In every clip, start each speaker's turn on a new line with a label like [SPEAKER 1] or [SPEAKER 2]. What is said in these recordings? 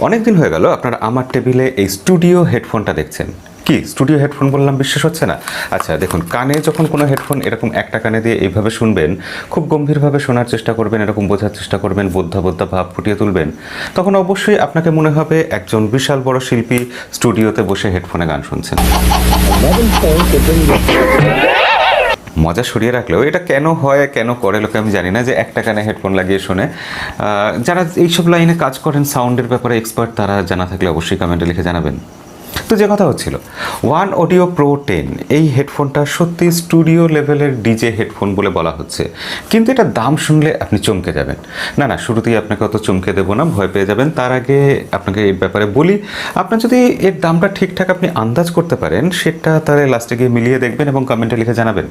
[SPEAKER 1] অনেক দিন হয়ে গেল আপনারা আমার টেবিলে এই স্টুডিও হেডফোনটা দেখছেন। কি স্টুডিও হেডফোন বললাম, বিশ্বাস হচ্ছে না? আচ্ছা দেখুন, কানে যখন কোনো হেডফোন এরকম একটা কানে দিয়ে এইভাবে শুনবেন, খুব গম্ভীরভাবে শোনার চেষ্টা করবেন, এরকম বোঝার চেষ্টা করবেন, বোদ্ধা বোদ্ধা ভাব ফুটিয়ে তুলবেন, তখন অবশ্যই আপনাকে মনে হবে একজন বিশাল বড় শিল্পী স্টুডিওতে বসে হেডফোনে গান শুনছেন। মজা সরিয়ে রাখলেও এটা কেন হয়, কেন করে লোকে আমি জানি না, যে একটা কানে হেডফোন লাগিয়ে শোনে। যারা এইসব লাইনে কাজ করেন, সাউন্ডের ব্যাপারে এক্সপার্ট, তারা জানা থাকলে অবশ্যই কমেন্টে লিখে জানাবেন। তো যে কথা হচ্ছিল, OneOdio Pro 10 এই হেডফোনটা সত্যি স্টুডিও লেভেলের ডিজে হেডফোন বলে বলা হচ্ছে, কিন্তু এটা দাম শুনলে আপনি চমকে যাবেন। না, শুরুতেই আপনাকে অত চমকে দেবো না, ভয় পেয়ে যাবেন। তার আগে আপনাকে এই ব্যাপারে বলি, আপনার যদি এর দামটা ঠিকঠাক আপনি আন্দাজ করতে পারেন, সেটা তাহলে লাস্টে গিয়ে মিলিয়ে দেখবেন এবং কমেন্টে লিখে জানাবেন।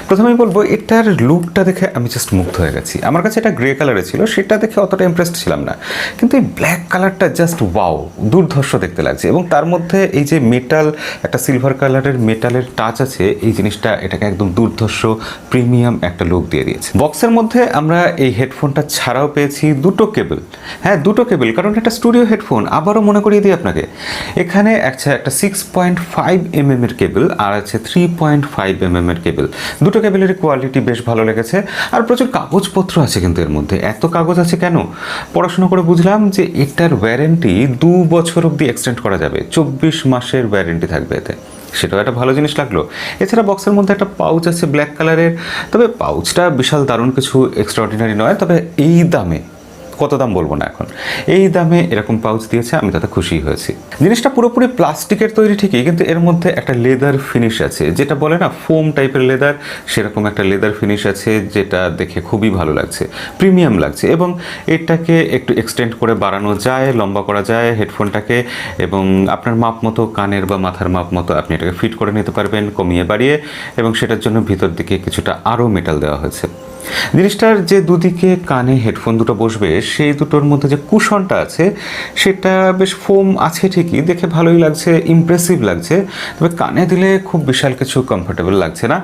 [SPEAKER 1] প্রথমেই বলবো, এটার লুকটা দেখে আমি জাস্ট মুগ্ধ হয়ে গেছি। আমার কাছে এটা গ্রে কালারে ছিল, সেটা দেখে অতটা ইমপ্রেসড ছিলাম না, কিন্তু এই ব্ল্যাক কালারটা জাস্ট ওয়াও, দুর্ধর্ষ দেখতে লাগছে। এবং তার মধ্যে এই যে মেটাল, একটা সিলভার কালারের মেটালের টাচ আছে, এই জিনিসটা এটাকে একদম দুর্ধর্ষ প্রিমিয়াম একটা লুক দিয়ে দিয়েছে। বক্সের মধ্যে আমরা এই হেডফোনটা ছাড়াও পেয়েছি দুটো কেবল। হ্যাঁ, দুটো কেবল, কারণ এটা স্টুডিও হেডফোন। আবারও মনে করিয়ে দিই আপনাকে, এখানে একটা 6.5 mm এর কেবল আর আছে 3.5 mm এর কেবল। দুটো কেবলের কোয়ালিটি বেশ ভালো লেগেছে। আর প্রচুর কাগজপত্র আছে, কিন্তু এর মধ্যে এত কাগজ আছে কেন? পড়াশোনা করে বুঝলাম যে এটার ওয়ারেন্টি 2 বছর অবধি এক্সটেন্ড করা যাবে, 24 মাসের ওয়ারেন্টি থাকবে এতে। সেটাও একটা ভালো জিনিস লাগলো। এছাড়া বক্সের মধ্যে একটা পাউচ আছে ব্ল্যাক কালারের, তবে পাউচটা বিশাল দারুণ কিছু এক্সট্রাঅর্ডিনারি নয়, তবে এই দামে, কত দাম বলবো না এখন, এই দামে এরকম পাউচ দিয়েছে, আমি তাতে খুশি হয়েছি। জিনিসটা পুরোপুরি প্লাস্টিকের তৈরি ঠিকই, কিন্তু এর মধ্যে একটা লেদার ফিনিশ আছে, যেটা বলে না ফোম টাইপের লেদার, সেরকম একটা লেদার ফিনিশ আছে, যেটা দেখে খুবই ভালো লাগছে, প্রিমিয়াম লাগছে। এবং এটাকে একটু এক্সটেন্ড করে বাড়ানো যায়, লম্বা করা যায় হেডফোনটাকে, এবং আপনার মাপ মতো, কানের বা মাথার মাপ মতো আপনি এটাকে ফিট করে নিতে পারবেন, কমিয়ে বাড়িয়ে। এবং সেটার জন্য ভিতর দিকে কিছুটা আরও মেটাল দেওয়া হয়েছে। জিনিসটার যে দুদিকে কানে হেডফোন দুটো বসবে, সেই দুটোর মধ্যে যে কুশনটা আছে, সেটা বেশ ফোম আছে ঠিকই, দেখে ভালোই লাগছে, ইমপ্রেসিভ লাগছে, তবে কানে দিলে খুব বিশাল কিছু কমফোর্টেবল লাগছে না।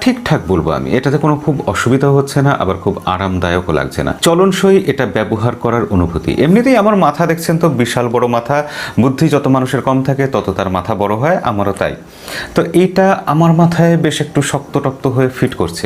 [SPEAKER 1] ঠিকঠাক বলবো আমি, এটাতে কোনো খুব অসুবিধাও হচ্ছে না, আবার খুব আরামদায়কও লাগছে না, চলনসই এটা ব্যবহার করার অনুভূতি। এমনিতেই আমার মাথা দেখছেন তো, বিশাল বড় মাথা, বুদ্ধি যত মানুষের কম থাকে তত তার মাথা বড় হয়, আমারও তাই। তো এইটা আমার মাথায় বেশ একটু শক্ত হয়ে ফিট করছে।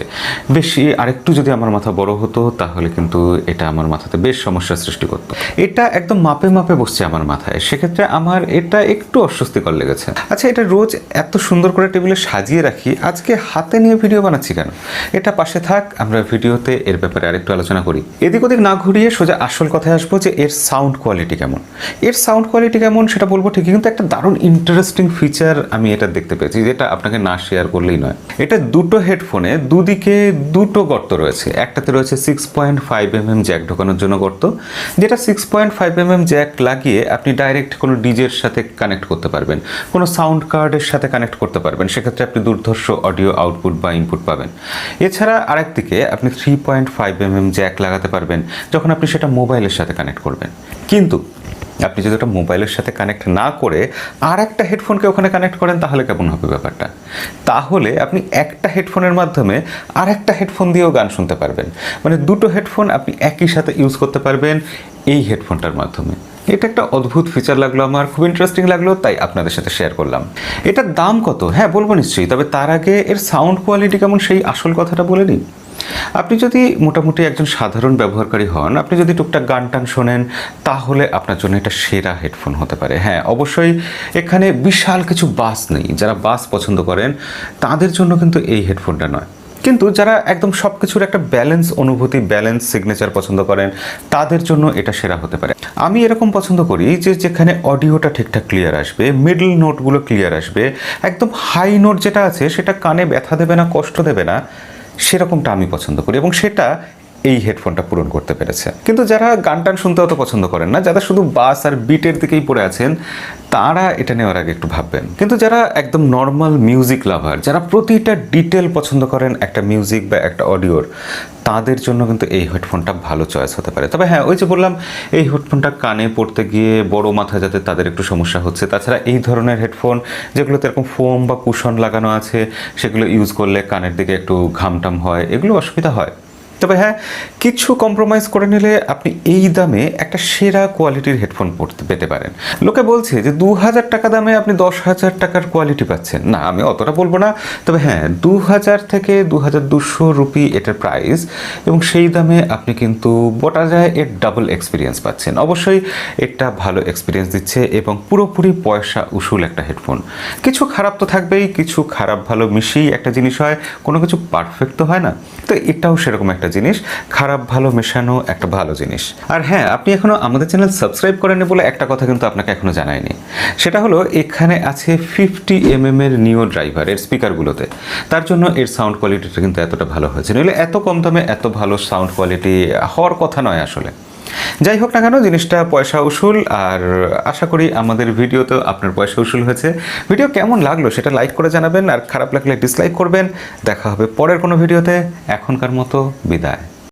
[SPEAKER 1] বেশি আরেকটু যদি আমার মাথা বড় হতো, তাহলে কিন্তু এটা আমার মাথাতে বেশ সমস্যার সৃষ্টি করতো। এটা একদম মাপে মাপে বসছে আমার মাথায়, সেক্ষেত্রে আমার এটা একটু অস্বস্তিকর লেগেছে। আচ্ছা, এটা রোজ এত সুন্দর করে টেবিলে সাজিয়ে রাখি, আজকে হাতে নিয়ে ভিডিও বানাচ্ছি কেন? এটা পাশে থাক, আমরা ভিডিওতে এর ব্যাপারে আরেকটু আলোচনা করি। এদিক ওদিক না ঘুরিয়ে সোজা আসল কথায় আসবো, যে এর সাউন্ড কোয়ালিটি কেমন। এর সাউন্ড কোয়ালিটি কেমন সেটা বলবো ঠিকই, কিন্তু একটা দারুণ ইন্টারেস্টিং ফিচার আমি এটা দেখতে পেয়েছি, যেটা আপনাকে না শেয়ার করলেই নয়। এটা দুটো হেডফোনে দুদিকে দুটো গর্ত রয়েছে। একটাতে রয়েছে 6.5 mm জ্যাক ঢোকানোর জন্য গর্ত, যেটা 6.5 mm জ্যাক লাগিয়ে আপনি ডাইরেক্ট কোনো ডিজের সাথে কানেক্ট করতে পারবেন, কোনো সাউন্ড কার্ডের সাথে কানেক্ট করতে পারবেন, সেক্ষেত্রে আপনি দুর্ধর্ষ অডিও আউটপুট বা ইনপুট পাবেন। এছাড়া আরেকদিকে আপনি 3.5 mm জ্যাক লাগাতে পারবেন, যখন আপনি সেটা মোবাইলের সাথে কানেক্ট করবেন। কিন্তু আপনি যদি ওটা মোবাইলের সাথে কানেক্ট না করে আর একটা হেডফোনকে ওখানে কানেক্ট করেন, তাহলে কেমন হবে ব্যাপারটা? তাহলে আপনি একটা হেডফোনের মাধ্যমে আর একটা হেডফোন দিয়েও গান শুনতে পারবেন, মানে দুটো হেডফোন আপনি একই সাথে ইউজ করতে পারবেন এই হেডফোনটার মাধ্যমে। এটা একটা অদ্ভুত ফিচার লাগলো আমার, খুব ইন্টারেস্টিং লাগলো, তাই আপনাদের সাথে শেয়ার করলাম। এটার দাম কত? হ্যাঁ বলবো নিশ্চয়ই, তবে তার আগে এর সাউন্ড কোয়ালিটি কেমন সেই আসল কথাটা বলে নিই। আপনি যদি মোটামুটি একজন সাধারণ ব্যবহারকারী হন, আপনি যদি টুকটাক গান টান শোনেন, তাহলে আপনার জন্য এটা সেরা হেডফোন হতে পারে। হ্যাঁ অবশ্যই এখানে বিশাল কিছু বাস নেই, যারা বাস পছন্দ করেন তাদের জন্য কিন্তু এই হেডফোনটা নয়, কিন্তু যারা একদম সব কিছুর একটা ব্যালেন্স অনুভূতি, ব্যালেন্স সিগনেচার পছন্দ করেন, তাদের জন্য এটা সেরা হতে পারে। আমি এরকম পছন্দ করি যে যেখানে অডিওটা ঠিকঠাক ক্লিয়ার আসবে, মিডল নোটগুলো ক্লিয়ার আসবে, একদম হাই নোট যেটা আছে সেটা কানে ব্যথা দেবে না, কষ্ট দেবে না, সেরকমটা আমি পছন্দ করি, এবং সেটা এই হেডফোনটা পূরণ করতে পেরেছে। কিন্তু যারা গান টান শুনতে অত পছন্দ করেন না, যারা শুধু বাস আর বিটের দিকেই পড়ে আছেন, তারা এটা নেওয়ার আগে একটু ভাববেন। কিন্তু যারা একদম নর্মাল মিউজিক লাভার, যারা প্রতিটা ডিটেল পছন্দ করেন একটা মিউজিক বা একটা অডিওর, তাদের জন্য কিন্তু এই হেডফোনটা ভালো চয়েস হতে পারে। তবে হ্যাঁ, ওই যে বললাম, এই হেডফোনটা কানে পড়তে গিয়ে বড় মাথা যাতে তাদের একটু সমস্যা হচ্ছে। তাছাড়া এই ধরনের হেডফোন যেগুলোতে এরকম ফোম বা কুশন লাগানো আছে, সেগুলো ইউজ করলে কানের দিকে একটু ঘামটাম হয়, এগুলো অসুবিধা হয়। তবে হ্যাঁ, কিছু কম্প্রোমাইজ করে নিলে আপনি এই দামে একটা সেরা কোয়ালিটির হেডফোন পেতে পারেন। লোকে বলছে যে 2000 টাকা দামে আপনি 10,000 টাকার কোয়ালিটি পাচ্ছেন। না, আমি অতটা বলবো না, তবে হ্যাঁ 2000 থেকে 2200 রুপি এটার প্রাইস, এবং সেই দামে আপনি কিন্তু বলা যায় এর ডাবল এক্সপিরিয়েন্স পাচ্ছেন। অবশ্যই এটা ভালো এক্সপিরিয়েন্স দিচ্ছে এবং পুরোপুরি পয়সা উসুল একটা হেডফোন। কিছু খারাপ তো থাকবেই, কিছু খারাপ ভালো মিশিয়ে একটা জিনিস হয়, কোনো কিছু পারফেক্ট তো হয় না। তো এটাও সেরকম একটা জিনিস, খারাপ ভালো মেশানো একটা ভালো জিনিস। আর হ্যাঁ, আপনি এখনো আমাদের চ্যানেল সাবস্ক্রাইব করেননি বলে একটা কথা কিন্তু আপনাকে এখনো জানাইনি, সেটা হলো এখানে আছে 50mm এর নিও ড্রাইভার এর স্পিকারগুলোতে। তার জন্য এর সাউন্ড কোয়ালিটিটা কিন্তু এতটা ভালো হয়েছে, নইলে এত কম দামে এত ভালো সাউন্ড কোয়ালিটি হওয়ার কথা নয় আসলে। যাই হোক না কেন, জিনিসটা পয়সা উসুল, আর আশা করি আমাদের ভিডিওতেও আপনার পয়সা উসুল হয়েছে। ভিডিও কেমন লাগলো সেটা লাইক করে জানাবেন, আর খারাপ লাগলে ডিসলাইক করবেন। দেখা হবে পরের কোনো ভিডিওতে। এখনকার মতো বিদায়।